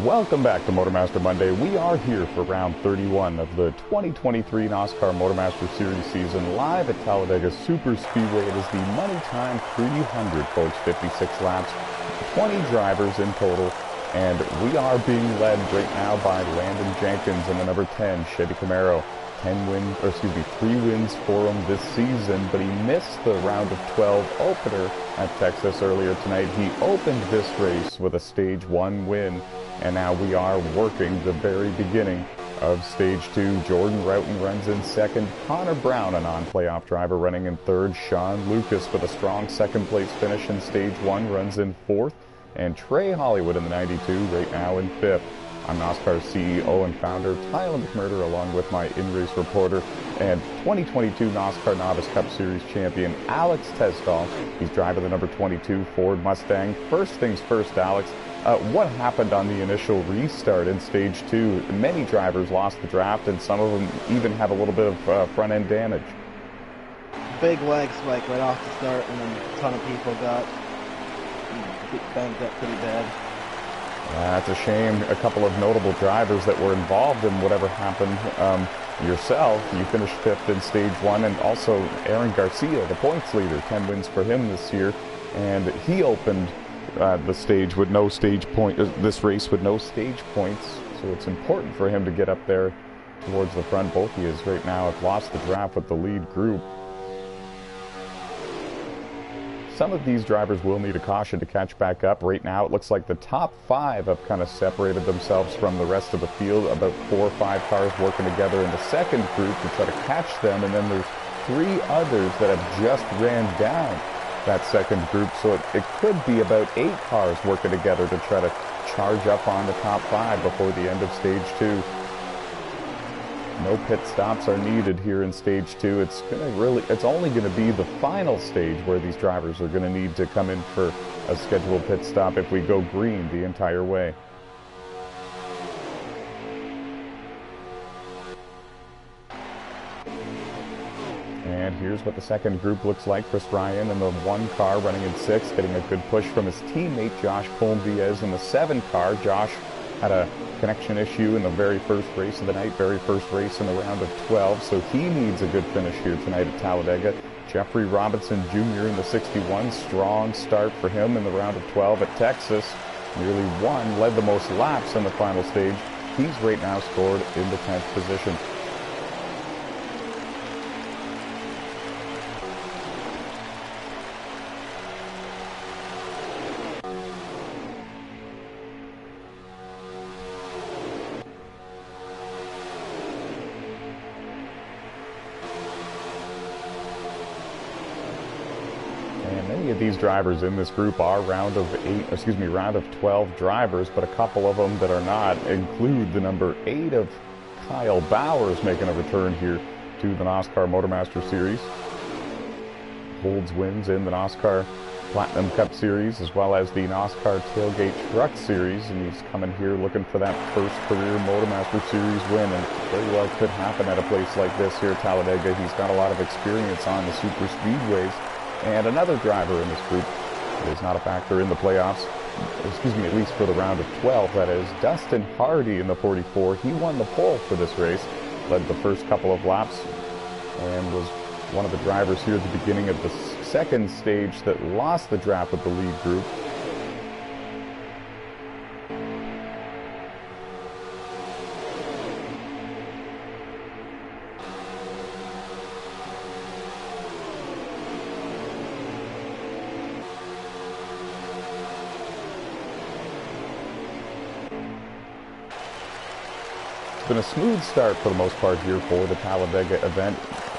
Welcome back to MotorMaster Monday. We are here for round 31 of the 2023 NASCAR MotorMaster Series season, live at Talladega Superspeedway. It is the Money Time 300, folks, 56 laps, 20 drivers in total, and we are being led right now by Landon Jenkins in the number 10 Chevy Camaro. 3 wins for him this season, but he missed the round of 12 opener at Texas earlier tonight. He opened this race with a stage 1 win, and now we are working the very beginning of stage 2. Jordan Roughton runs in second. Connor Brown, a non-playoff driver, running in third. Sean Lucas with a strong second place finish in stage 1 runs in fourth, and Trey Hollywood in the 92 right now in fifth. I'm NASCAR CEO and founder Tyler McMurder, along with my in-race reporter and 2022 NASCAR Novice Cup Series champion Alex Tesdall. He's driving the number 22 Ford Mustang. First things first, Alex, what happened on the initial restart in stage 2? Many drivers lost the draft, and some of them even have a little bit of front-end damage. Big leg spike right off the start, and then a ton of people got banged up pretty bad. That's a shame. A couple of notable drivers that were involved in whatever happened. Yourself, you finished fifth in stage 1, and also Aaron Garcia, the points leader, 10 wins for him this year, and he opened the stage with no stage point. This race with no stage points, so it's important for him to get up there towards the front. Both he is right now have lost the draft with the lead group. Some of these drivers will need a caution to catch back up. Right now, it looks like the top 5 have kind of separated themselves from the rest of the field. About 4 or 5 cars working together in the second group to try to catch them, and then there's 3 others that have just ran down that second group. So it could be about 8 cars working together to try to charge up on the top 5 before the end of stage 2. No pit stops are needed here in stage 2. It's only going to be the final stage where these drivers are going to need to come in for a scheduled pit stop if we go green the entire way. And here's what the second group looks like. Chris Ryan in the 1 car running in 6th, getting a good push from his teammate Josh Colm-Viez in the 7 car. Josh had a connection issue in the very first race of the night, very first race in the round of 12, so he needs a good finish here tonight at Talladega. Jeffrey Robinson Jr. in the 61, strong start for him in the round of 12 at Texas. Nearly won, led the most laps in the final stage. He's right now scored in the 10th position. Many of these drivers in this group are round of 12 drivers, but a couple of them that are not include the number 8 of Kyle Bowers making a return here to the NASCAR MotorMaster Series. Holds wins in the NASCAR Platinum Cup Series as well as the NASCAR Tailgate Truck Series, and he's coming here looking for that first career MotorMaster Series win, and very well could happen at a place like this here at Talladega. He's got a lot of experience on the super speedways. And another driver in this group is not a factor in the playoffs, at least for the round of 12, that is Dustin Hardy in the 44. He won the pole for this race, led the first couple of laps, and was one of the drivers here at the beginning of the second stage that lost the draft with the lead group. Been a smooth start for the most part here for the Talladega event.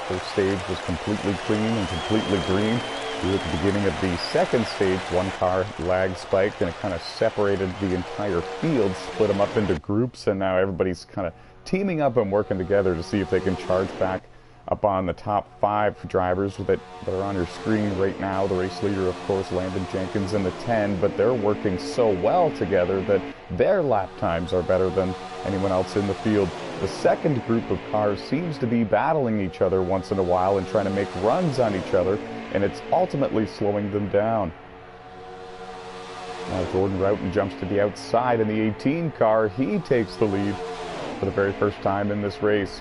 First stage was completely clean and completely green. Here at the beginning of the second stage, 1 car lag spiked and it kind of separated the entire field, split them up into groups, and now everybody's kind of teaming up and working together to see if they can charge back up on the top 5 drivers that are on your screen right now. The race leader, of course, Landon Jenkins in the 10, but they're working so well together that their lap times are better than anyone else in the field. The second group of cars seems to be battling each other once in a while and trying to make runs on each other, and it's ultimately slowing them down. Now Jordan Roughton jumps to the outside in the 18 car. He takes the lead for the very first time in this race.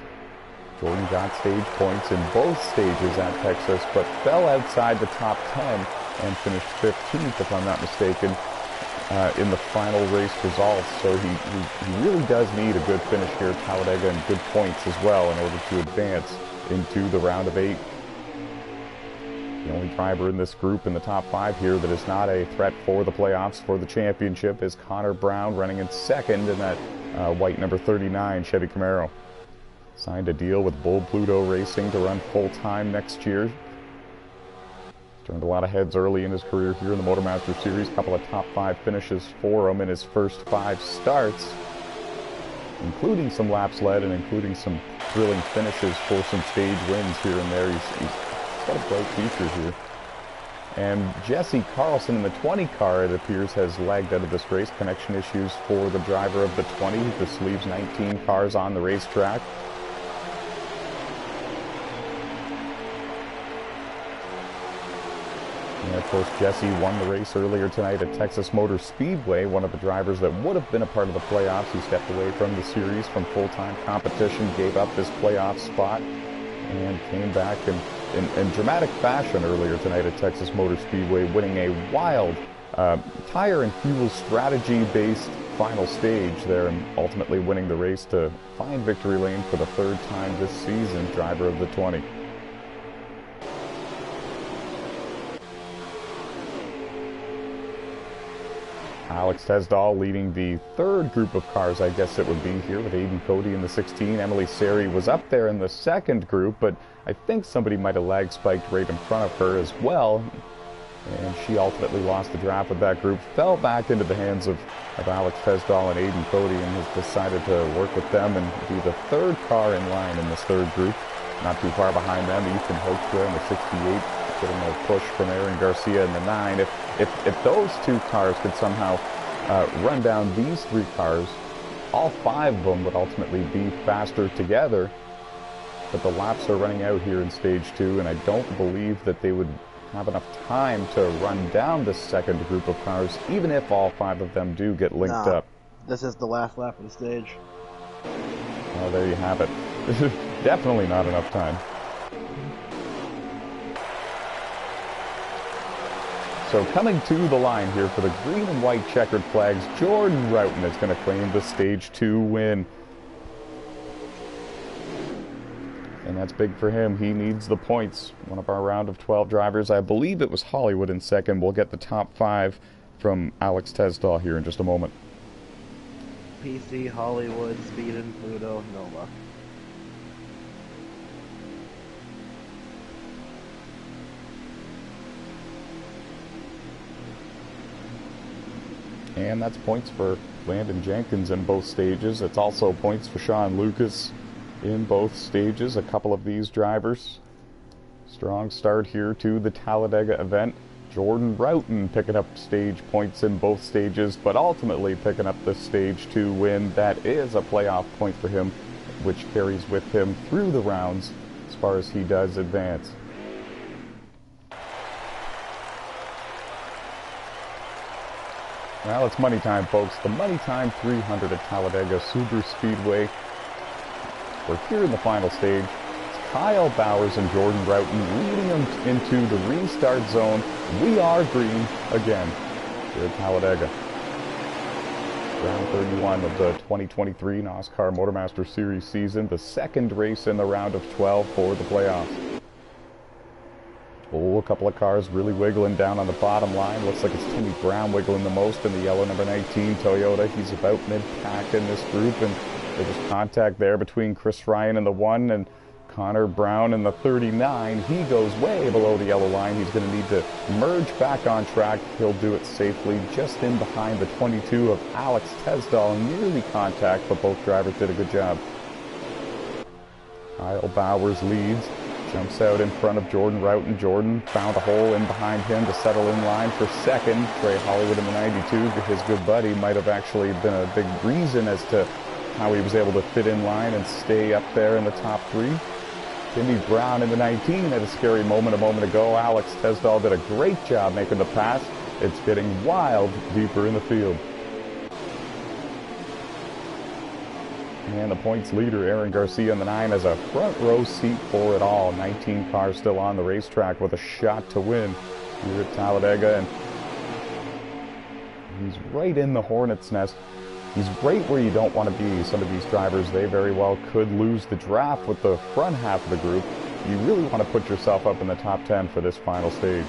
Jordan got stage points in both stages at Texas, but fell outside the top 10 and finished 15th, if I'm not mistaken, in the final race results. So he really does need a good finish here at Talladega and good points as well in order to advance into the round of 8. The only driver in this group in the top 5 here that is not a threat for the playoffs for the championship is Connor Brown, running in second in that white number 39 Chevy Camaro. Signed a deal with Bull Pluto Racing to run full-time next year. Turned a lot of heads early in his career here in the MotorMaster Series. A couple of top 5 finishes for him in his first 5 starts, including some laps led and including some thrilling finishes for some stage wins here and there. He's got a bright future here. And Jesse Carlson in the 20 car, it appears, has lagged out of this race. Connection issues for the driver of the 20. This leaves 19 cars on the racetrack. And of course, Jesse won the race earlier tonight at Texas Motor Speedway. One of the drivers that would have been a part of the playoffs. He stepped away from the series, from full-time competition, gave up his playoff spot, and came back in dramatic fashion earlier tonight at Texas Motor Speedway, winning a wild tire and fuel strategy-based final stage there, and ultimately winning the race to find victory lane for the 3rd time this season, driver of the 20. Alex Tesdahl leading the 3rd group of cars, I guess it would be here, with Aiden Cody in the 16. Emily Seri was up there in the 2nd group, but I think somebody might have lag spiked right in front of her as well. And she ultimately lost the draft of that group, fell back into the hands of Alex Tesdahl and Aiden Cody, and has decided to work with them and be the 3rd car in line in this 3rd group. Not too far behind them, Ethan Hoekstra in the 68, getting a push from Aaron Garcia in the 9. If those 2 cars could somehow run down these 3 cars, all 5 of them would ultimately be faster together. But the laps are running out here in stage 2, and I don't believe that they would have enough time to run down this 2nd group of cars, even if all 5 of them do get linked up. This is the last lap of the stage. Well, there you have it. Definitely not enough time. So coming to the line here for the green and white checkered flags, Jordan Roughton is going to claim the stage 2 win. And that's big for him. He needs the points. One of our round of 12 drivers, I believe it was Hollywood in 2nd. We'll get the top 5 from Alex Tesdahl here in just a moment. PC, Hollywood, Speedin, Pluto, Nova. And that's points for Landon Jenkins in both stages. It's also points for Sean Lucas in both stages. A couple of these drivers. Strong start here to the Talladega event. Jordan Roughton picking up stage points in both stages, but ultimately picking up the stage 2 win. That is a playoff point for him, which carries with him through the rounds as far as he does advance. Well, it's money time, folks. The Money Time 300 at Talladega Superspeedway. We're here in the final stage. It's Kyle Bowers and Jordan Roughton leading them into the restart zone. We are green again here at Talladega. Round 31 of the 2023 NASCAR MotorMaster Series season. The 2nd race in the round of 12 for the playoffs. Oh, a couple of cars really wiggling down on the bottom line. Looks like it's Timmy Brown wiggling the most in the yellow number 19 Toyota. He's about mid-pack in this group, and there's contact there between Chris Ryan in the 1 and Connor Brown in the 39. He goes way below the yellow line. He's going to need to merge back on track. He'll do it safely just in behind the 22 of Alex Tesdahl. Nearly contact, but both drivers did a good job. Kyle Bowers leads. Jumps out in front of Jordan Roughton. Jordan found a hole in behind him to settle in line for 2nd. Trey Hollywood in the 92, his good buddy, might have actually been a big reason as to how he was able to fit in line and stay up there in the top 3. Timmy Brown in the 19 had a scary moment a moment ago. Alex Tesdahl did a great job making the pass. It's getting wild deeper in the field. And the points leader, Aaron Garcia in the 9, has a front row seat for it all. 19 cars still on the racetrack with a shot to win here at Talladega. And he's right in the hornet's nest. He's right where you don't want to be. Some of these drivers, they very well could lose the draft with the front half of the group. You really want to put yourself up in the top 10 for this final stage.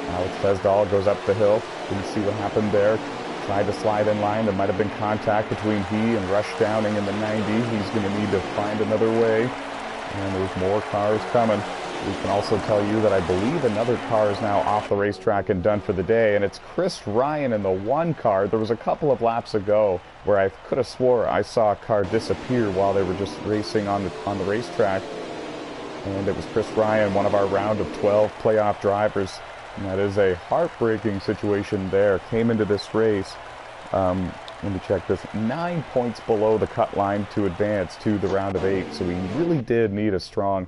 Alex Tesdahl goes up the hill. Didn't see what happened there. Tried to slide in line. There might have been contact between he and Rush Downing in the 90. He's going to need to find another way. And there's more cars coming. We can also tell you that I believe another car is now off the racetrack and done for the day. And it's Chris Ryan in the 1 car. There was a couple of laps ago where I could have swore I saw a car disappear while they were just racing on the racetrack. And it was Chris Ryan, one of our round of 12 playoff drivers. And that is a heartbreaking situation there. Came into this race, let me check this, 9 points below the cut line to advance to the round of 8. So he really did need a strong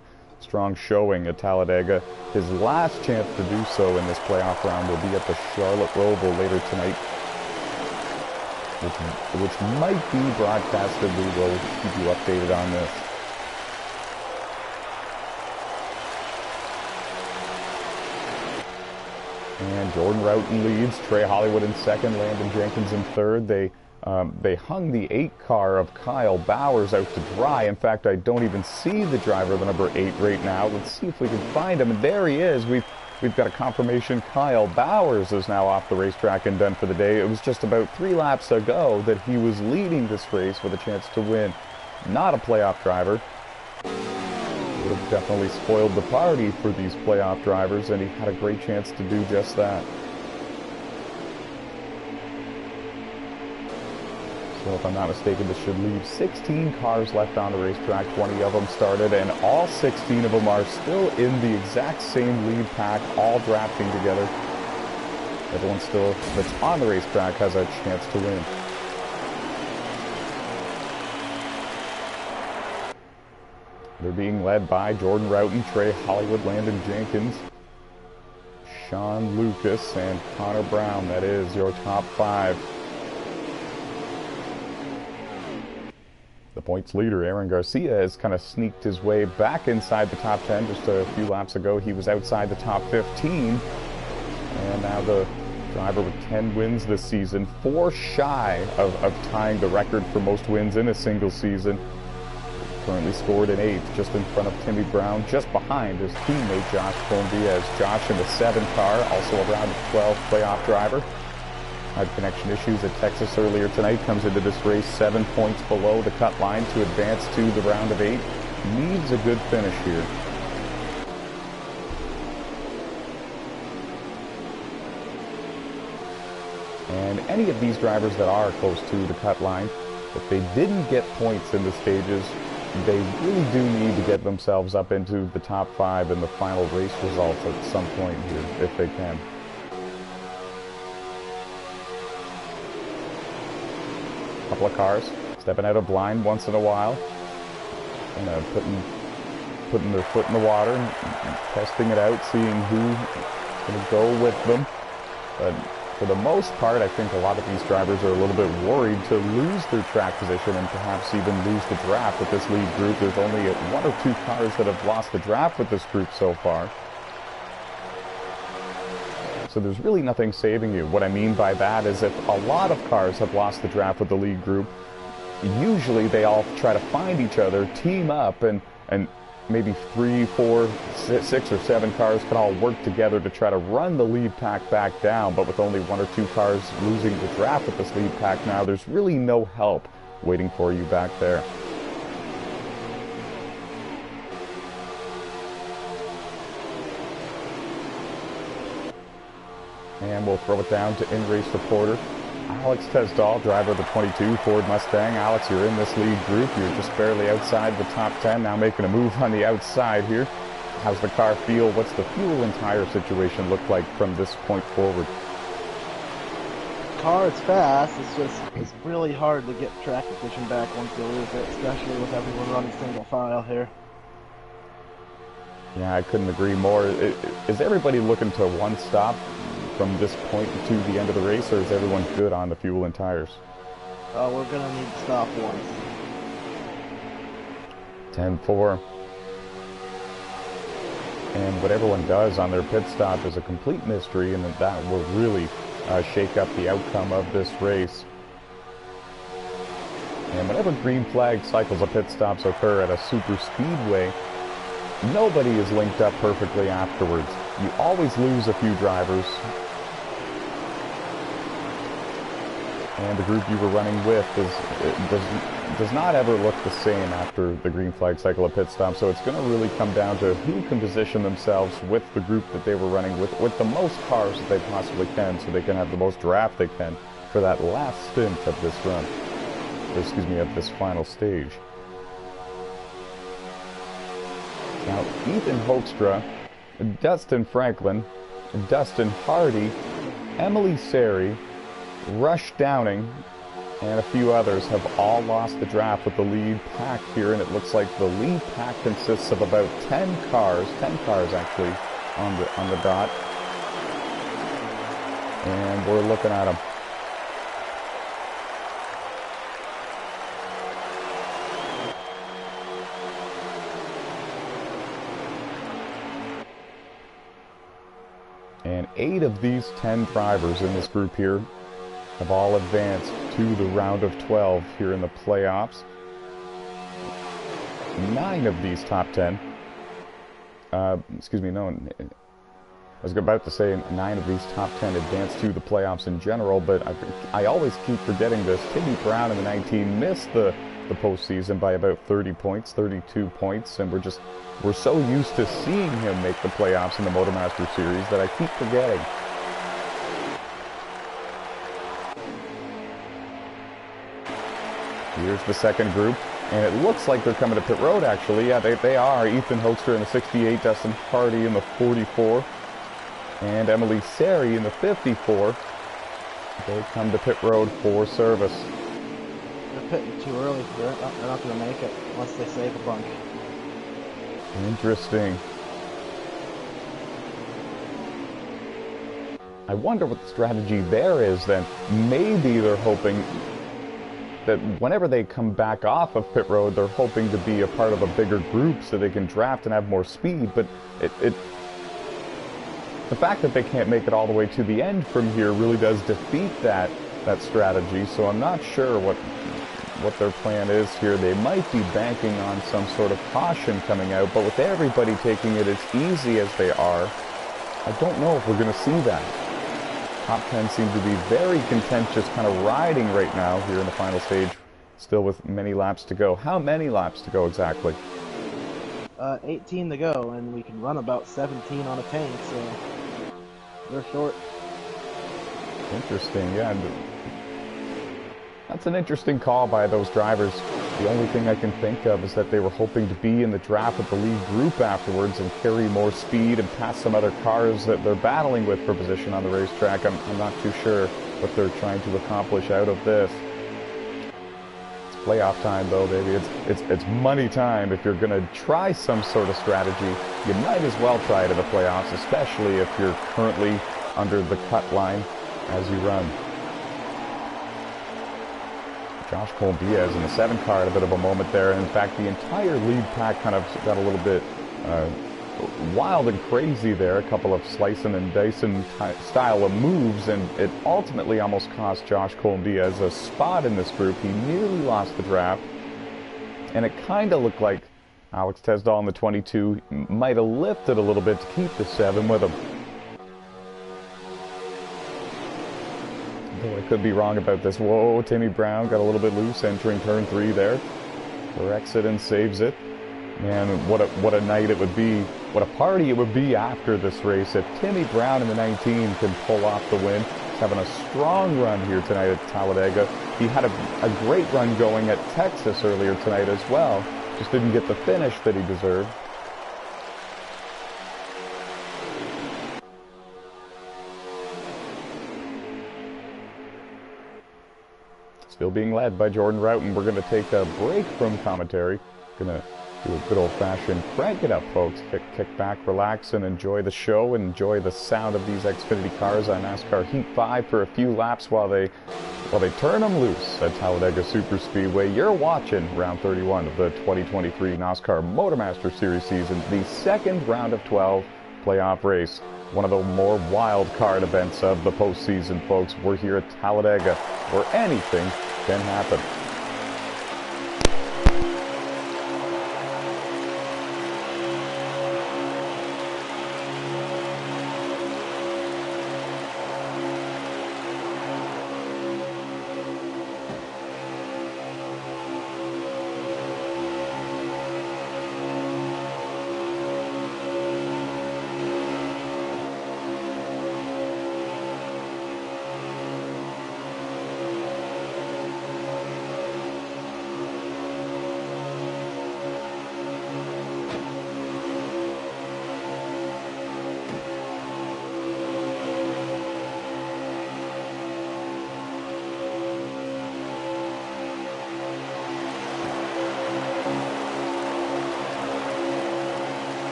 showing at Talladega. His last chance to do so in this playoff round will be at the Charlotte Roval later tonight, which might be broadcasted. We will keep you updated on this. And Jordan Roughton leads, Trey Hollywood in second, Landon Jenkins in third. They hung the 8 car of Kyle Bowers out to dry. In fact, I don't even see the driver of the number 8 right now. Let's see if we can find him. And there he is. We've got a confirmation. Kyle Bowers is now off the racetrack and done for the day. It was just about 3 laps ago that he was leading this race with a chance to win. Not a playoff driver. Would have definitely spoiled the party for these playoff drivers, and he had a great chance to do just that. So if I'm not mistaken, this should leave 16 cars left on the racetrack. 20 of them started, and all 16 of them are still in the exact same lead pack, all drafting together. Everyone still that's on the racetrack has a chance to win. They're being led by Jordan Roughton, Trey Hollywood, Landon Jenkins, Sean Lucas, and Connor Brown. That is your top 5. The points leader, Aaron Garcia, has kind of sneaked his way back inside the top 10. Just a few laps ago, he was outside the top 15. And now the driver with 10 wins this season, 4 shy of tying the record for most wins in a single season. Currently scored in 8th, just in front of Timmy Brown, just behind his teammate Josh Colm-Diaz. Josh in the 7 car, also a round of 12 playoff driver. Had connection issues at Texas earlier tonight, comes into this race 7 points below the cut line to advance to the round of 8. Needs a good finish here. And any of these drivers that are close to the cut line, if they didn't get points in the stages, they really do need to get themselves up into the top 5 in the final race results at some point here, if they can. A couple of cars stepping out of line once in a while, and putting their foot in the water and testing it out, seeing who's going to go with them. But for the most part, I think a lot of these drivers are a little bit worried to lose their track position and perhaps even lose the draft with this lead group. There's only 1 or 2 cars that have lost the draft with this group so far. So there's really nothing saving you. What I mean by that is if a lot of cars have lost the draft with the lead group, usually they all try to find each other, team up, and maybe 3, 4, 6, or 7 cars can all work together to try to run the lead pack back down. But with only 1 or 2 cars losing the draft with this lead pack now, there's really no help waiting for you back there. And we'll throw it down to in-race reporter Alex Tesdahl, driver of the 22 Ford Mustang. Alex, you're in this lead group. You're just barely outside the top 10, now making a move on the outside here. How's the car feel? What's the fuel and tire situation look like from this point forward? Car is fast. It's really hard to get track position back once you lose it, especially with everyone running single file here. Yeah, I couldn't agree more. Is everybody looking to one stop from this point to the end of the race, or is everyone good on the fuel and tires? We're gonna need to stop once. 10-4. And what everyone does on their pit stop is a complete mystery, and that will really shake up the outcome of this race. And whenever green flag cycles of pit stops occur at a super speedway, nobody is linked up perfectly afterwards. You always lose a few drivers. And the group you were running with does not ever look the same after the green flag cycle of pit stop. So it's going to really come down to who can position themselves with the group that they were running with the most cars that they possibly can, so they can have the most draft they can for that last stint of this run. Or excuse me, of this final stage. Now, Ethan Hoekstra, Dustin Franklin, Dustin Hardy, Emily Seri, Rush Downing, and a few others have all lost the draft with the lead pack here, and it looks like the lead pack consists of about 10 cars actually on the dot. And we're looking at them. And 8 of these 10 drivers in this group here have all advanced to the round of 12 here in the playoffs. 9 of these top 10, excuse me, no, I was about to say 9 of these top 10 advanced to the playoffs in general, but I always keep forgetting this. Timmy Brown in the 19 missed the postseason by about 30 points, 32 points, and we're so used to seeing him make the playoffs in the MotorMaster Series that I keep forgetting. Here's the second group, and it looks like they're coming to pit road, actually. Yeah, they are. Ethan Hoekstra in the 68, Dustin Hardy in the 44, and Emily Seri in the 54. They come to pit road for service. They're pitting too early for it. They're not going to make it unless they save a bunch. Interesting. I wonder what the strategy there is then. Maybe they're hoping that whenever they come back off of pit road, they're hoping to be a part of a bigger group so they can draft and have more speed, but the fact that they can't make it all the way to the end from here really does defeat that strategy, so I'm not sure what their plan is here. They might be banking on some sort of caution coming out, but with everybody taking it as easy as they are, I don't know if we're going to see that. Top 10 seem to be very contentious, kind of riding right now here in the final stage, still with many laps to go. How many laps to go exactly? 18 to go, and we can run about 17 on a tank, so they're short. Interesting, yeah. That's an interesting call by those drivers. The only thing I can think of is that they were hoping to be in the draft with the lead group afterwards and carry more speed and pass some other cars that they're battling with for position on the racetrack. I'm not too sure what they're trying to accomplish out of this. It's playoff time though, baby. It's money time. If you're going to try some sort of strategy, you might as well try it in the playoffs, especially if you're currently under the cut line as you run. Josh Cole-Diaz in the 7 car had a bit of a moment there. In fact, the entire lead pack kind of got a little bit wild and crazy there. A couple of slicing and dicing style of moves, and it ultimately almost cost Josh Cole-Diaz a spot in this group. He nearly lost the draft, and it kind of looked like Alex Tesdall in the 22 might have lifted a little bit to keep the 7 with him. Though I could be wrong about this. Whoa, Timmy Brown got a little bit loose entering turn 3 there. Corrects it and saves it. Man, what a night it would be. What a party it would be after this race if Timmy Brown in the 19 can pull off the win. He's having a strong run here tonight at Talladega. He had a great run going at Texas earlier tonight as well. Just didn't get the finish that he deserved. Still being led by Jordan Roughton. We're going to take a break from commentary. Going to Do a good old-fashioned crank it up, folks. Kick back, relax, and enjoy the show. Enjoy the sound of these Xfinity cars on NASCAR Heat 5 for a few laps while they turn them loose at Talladega Superspeedway. You're watching round 31 of the 2023 NASCAR MotorMaster Series season, the second round of 12 playoff race. One of the more wild card events of the postseason, folks. We're here at Talladega, where anything can happen.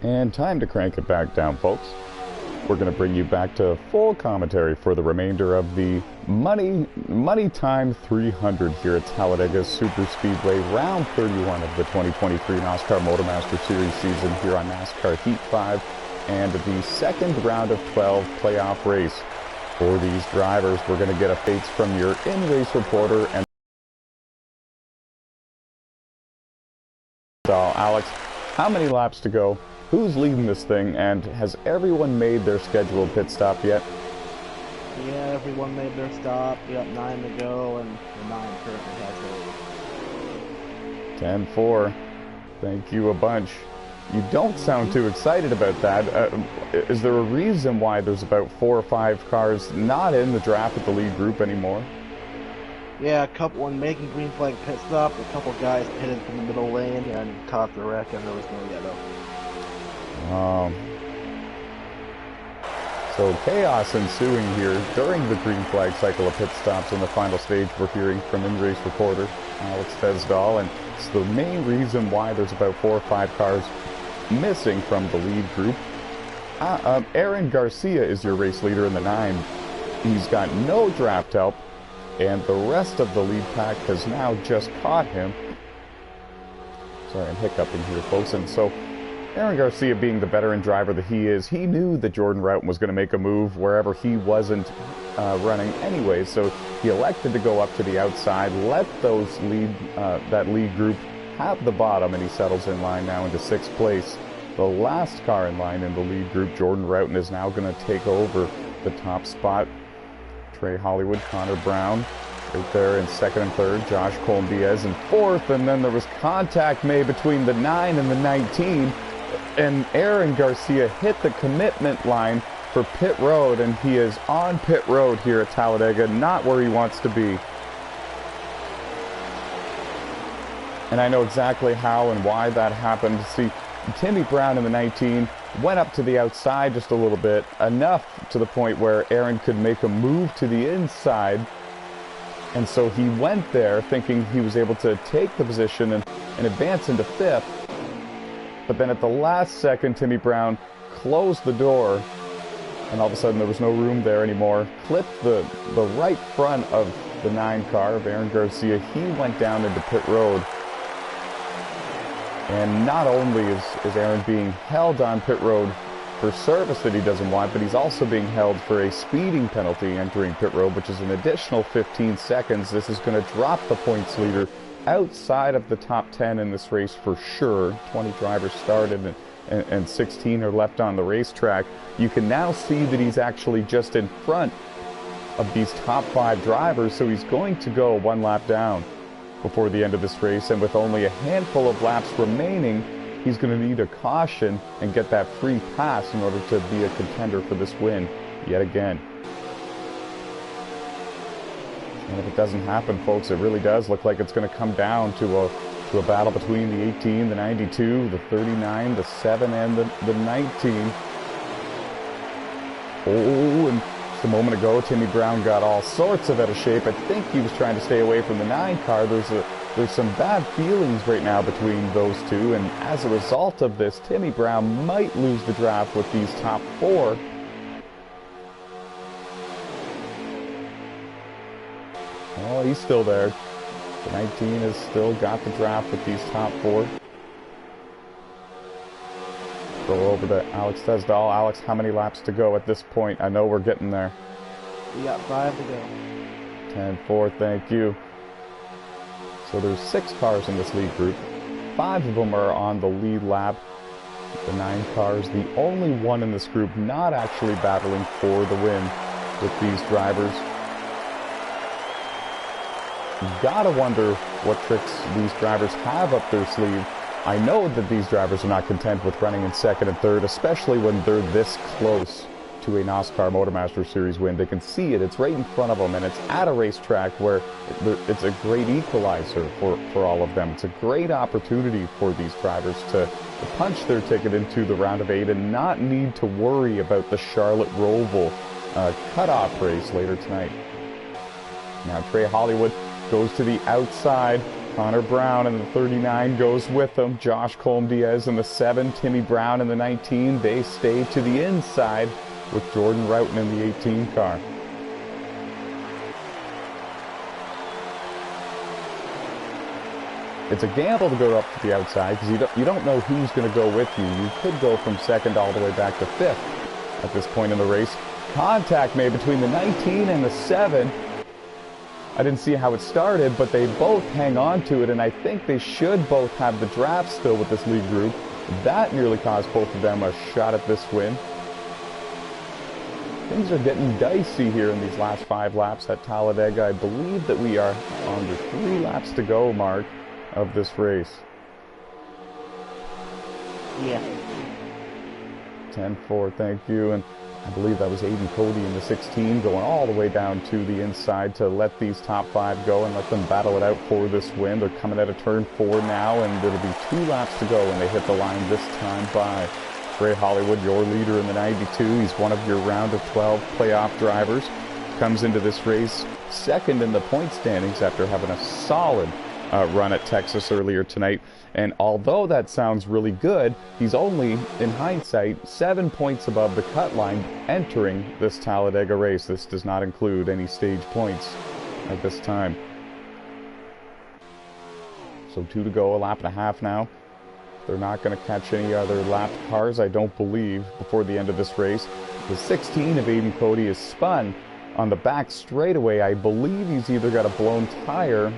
And time to crank it back down, folks. We're going to bring you back to full commentary for the remainder of the Money Time 300 here at Talladega Superspeedway, round 31 of the 2023 NASCAR MotorMaster Series season here on NASCAR Heat 5, and the second round of 12 playoff race. For these drivers, we're going to get updates from your in-race reporter and Alex. How many laps to go? Who's leading this thing, and has everyone made their scheduled pit stop yet? Yeah, everyone made their stop. We got 9 to go, and the 9 currently has 10-4. Thank you a bunch. You don't sound too excited about that. Is there a reason why there's about 4 or 5 cars not in the draft with the lead group anymore? Yeah, when making green flag pit stop, a couple guys pitted from the middle lane and caught the wreck, and there was no yellow. So chaos ensuing here during the green flag cycle of pit stops in the final stage. We're hearing from in-race reporter Alex Tesdahl, and it's the main reason why there's about 4 or 5 cars missing from the lead group. Aaron Garcia is your race leader in the 9. He's got no draft help, and the rest of the lead pack has now just caught him. Sorry, I'm hiccuping here, folks. And so Aaron Garcia, being the veteran driver that he is, he knew that Jordan Roughton was going to make a move wherever he wasn't running anyway, so he elected to go up to the outside, let those that lead group have the bottom, and he settles in line now into 6th place. The last car in line in the lead group, Jordan Roughton, is now going to take over the top spot. Trey Hollywood, Connor Brown right there in 2nd and 3rd, Josh Colombiez in 4th, and then there was contact made between the 9 and the 19, and Aaron Garcia hit the commitment line for pit road, and he is on pit road here at Talladega, not where he wants to be. And I know exactly how and why that happened. See, Timmy Brown in the 19 went up to the outside just a little bit, enough to the point where Aaron could make a move to the inside, and so he went there thinking he was able to take the position and advance into 5th. But then at the last second, Timmy Brown closed the door, and all of a sudden there was no room there anymore. Clipped the right front of the 9 car of Aaron Garcia. He went down into pit road. And not only is Aaron being held on pit road for service that he doesn't want, but he's also being held for a speeding penalty entering pit road, which is an additional 15 seconds. This is going to drop the points leader outside of the top 10 in this race for sure. 20 drivers started and 16 are left on the racetrack. You can now see that he's actually just in front of these top 5 drivers, so he's going to go 1 lap down before the end of this race, and with only a handful of laps remaining, he's going to need a caution and get that free pass in order to be a contender for this win yet again. And if it doesn't happen, folks, it really does look like it's going to come down to a battle between the 18, the 92, the 39, the 7, and the 19. Oh, and just a moment ago, Timmy Brown got all sorts of out of shape. I think he was trying to stay away from the 9 car. There's some bad feelings right now between those two, and as a result of this, Timmy Brown might lose the draft with these top 4. Oh, he's still there. The 19 has still got the draft with these top 4. Go over to Alex Tesdahl. Alex, how many laps to go at this point? I know we're getting there. We got 5 to go. 10-4, thank you. So there's 6 cars in this lead group. 5 of them are on the lead lap. The 9 cars, the only one in this group not actually battling for the win with these drivers. You've got to wonder what tricks these drivers have up their sleeve. I know that these drivers are not content with running in 2nd and 3rd, especially when they're this close to a NASCAR MotorMaster Series win. They can see it. It's right in front of them, and it's at a racetrack where it's a great equalizer for all of them. It's a great opportunity for these drivers to punch their ticket into the round of 8 and not need to worry about the Charlotte-Roval cutoff race later tonight. Now Trey Hollywood goes to the outside, Connor Brown in the 39 goes with him. Josh Colm-Diaz in the 7. Timmy Brown in the 19. They stay to the inside with Jordan Roughton in the 18 car. It's a gamble to go up to the outside because you don't know who's going to go with you. You could go from 2nd all the way back to 5th at this point in the race. Contact made between the 19 and the 7. I didn't see how it started, but they both hang on to it, and I think they should both have the draft still with this lead group. That nearly cost both of them a shot at this win. Things are getting dicey here in these last 5 laps at Talladega. I believe that we are under 3 laps to go, Mark, of this race. Yeah. 10-4, thank you. And I believe that was Aiden Cody in the 16 going all the way down to the inside to let these top 5 go and let them battle it out for this win. They're coming out of turn 4 now, and it'll be 2 laps to go when they hit the line this time by Trey Hollywood, your leader in the 92. He's one of your round of 12 playoff drivers. Comes into this race 2nd in the point standings after having a solid run at Texas earlier tonight. And although that sounds really good, he's only, in hindsight, 7 points above the cut line entering this Talladega race. This does not include any stage points at this time. So 2 to go, a lap and a half now. They're not going to catch any other lapped cars, I don't believe, before the end of this race. The 16 of Aiden Cody is spun on the back straightaway. I believe he's either got a blown tire.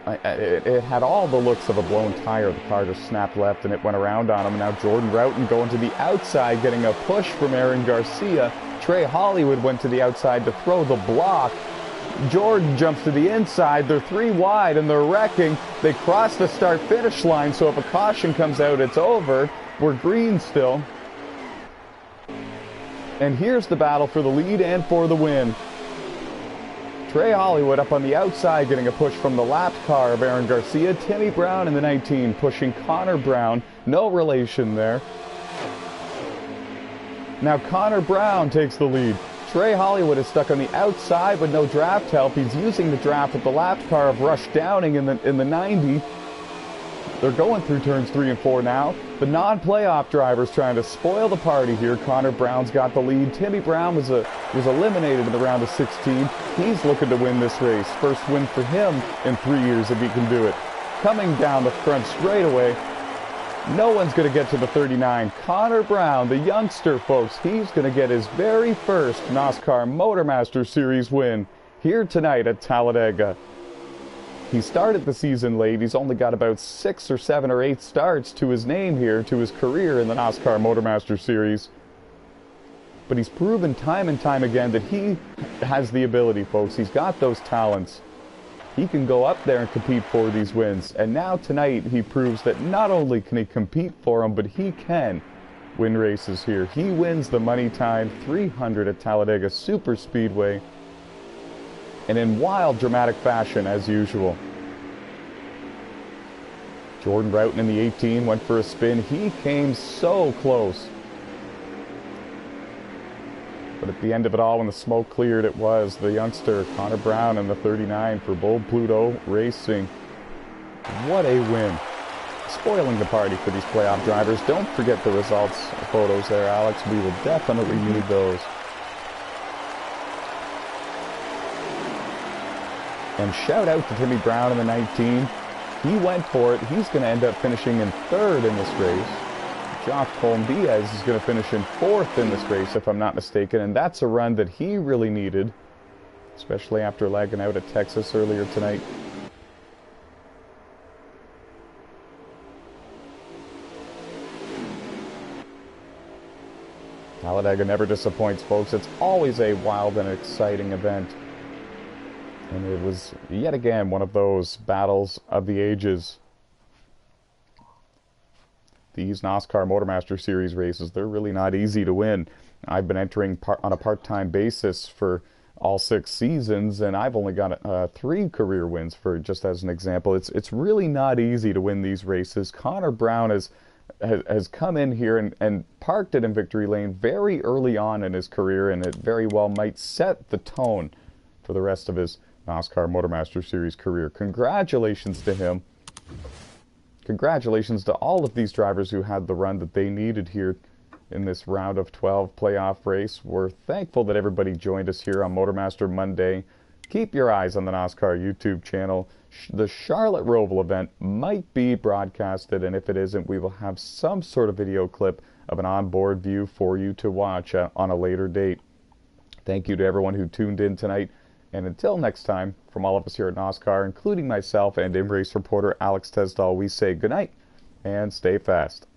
It had all the looks of a blown tire. The car just snapped left and it went around on him. Now Jordan Roughton going to the outside, getting a push from Aaron Garcia. Trey Hollywood went to the outside to throw the block. Jordan jumps to the inside. They're 3 wide and they're wrecking. They cross the start-finish line, so if a caution comes out, it's over. We're green still. And here's the battle for the lead and for the win. Trey Hollywood up on the outside getting a push from the lapped car of Aaron Garcia. Timmy Brown in the 19 pushing Connor Brown. No relation there. Now Connor Brown takes the lead. Trey Hollywood is stuck on the outside with no draft help. He's using the draft with the lapped car of Rush Downing in the 90. They're going through turns 3 and 4 now. The non-playoff driver's trying to spoil the party here. Connor Brown's got the lead. Timmy Brown was eliminated in the round of 16. He's looking to win this race. First win for him in 3 years if he can do it. Coming down the front straightaway, no one's going to get to the 39. Connor Brown, the youngster, folks, he's going to get his very first NASCAR MotorMaster Series win here tonight at Talladega. He started the season late. He's only got about 6 or 7 or 8 starts to his name here, to his career in the NASCAR MotorMaster Series. But he's proven time and time again that he has the ability, folks. He's got those talents. He can go up there and compete for these wins. And now tonight he proves that not only can he compete for them, but he can win races here. He wins the Money Time 300 at Talladega Superspeedway, and in wild dramatic fashion as usual. Jordan Roughton in the 18 went for a spin. He came so close. But at the end of it all, when the smoke cleared, it was the youngster Connor Brown in the 39 for Bold Pluto Racing. What a win. Spoiling the party for these playoff drivers. Don't forget the results photos there, Alex. We will definitely need those. And shout out to Timmy Brown in the 19. He went for it. He's going to end up finishing in 3rd in this race. Josh Colm-Diaz is going to finish in 4th in this race, if I'm not mistaken. And that's a run that he really needed, especially after lagging out at Texas earlier tonight. Talladega never disappoints, folks. It's always a wild and exciting event. And it was, yet again, one of those battles of the ages. These NASCAR MotorMaster Series races, they're really not easy to win. I've been entering on a part-time basis for all 6 seasons, and I've only got 3 career wins, for just as an example. It's really not easy to win these races. Connor Brown has come in here and parked it in victory lane very early on in his career, and it very well might set the tone for the rest of his NASCAR MotorMaster Series career. Congratulations to him. Congratulations to all of these drivers who had the run that they needed here in this round of 12 playoff race. We're thankful that everybody joined us here on MotorMaster Monday. Keep your eyes on the NASCAR YouTube channel. The Charlotte Roval event might be broadcasted, and if it isn't, we will have some sort of video clip of an onboard view for you to watch on a later date. Thank you to everyone who tuned in tonight. And until next time, from all of us here at NASCAR, including myself and in-race reporter Alex Tesdall, we say goodnight and stay fast.